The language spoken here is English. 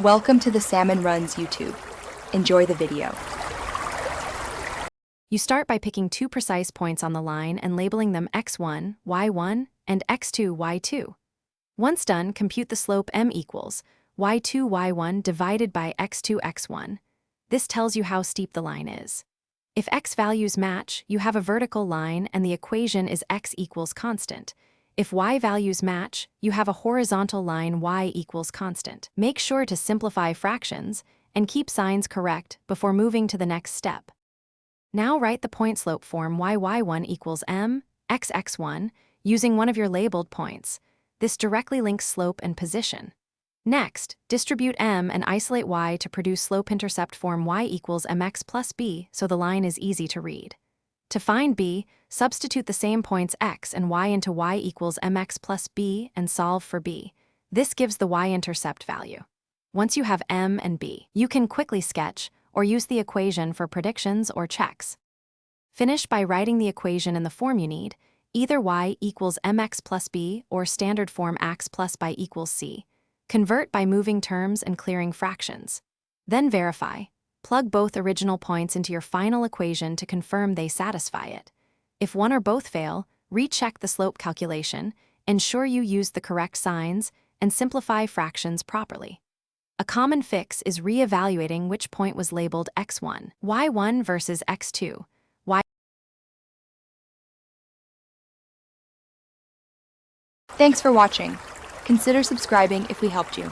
Welcome to the Salmon Runs YouTube. Enjoy the video. You start by picking two precise points on the line and labeling them x1, y1, and x2, y2. Once done, compute the slope m equals y2, y1 divided by x2, x1. This tells you how steep the line is. If x values match, you have a vertical line and the equation is x equals constant. If y values match, you have a horizontal line y equals constant. Make sure to simplify fractions and keep signs correct before moving to the next step. Now write the point slope form y1 equals m, x1, using one of your labeled points. This directly links slope and position. Next, distribute m and isolate y to produce slope-intercept form y equals mx plus b so the line is easy to read. To find b, substitute the same points x and y into y equals mx plus b and solve for b. This gives the y-intercept value. Once you have m and b, you can quickly sketch or use the equation for predictions or checks. Finish by writing the equation in the form you need, either y equals mx plus b or standard form x plus by equals c. Convert by moving terms and clearing fractions. Then verify. Plug both original points into your final equation to confirm they satisfy it. If one or both fail, recheck the slope calculation, ensure you use the correct signs, and simplify fractions properly. A common fix is re-evaluating which point was labeled x1, y1 versus x2, y. Thanks for watching. Consider subscribing if we helped you.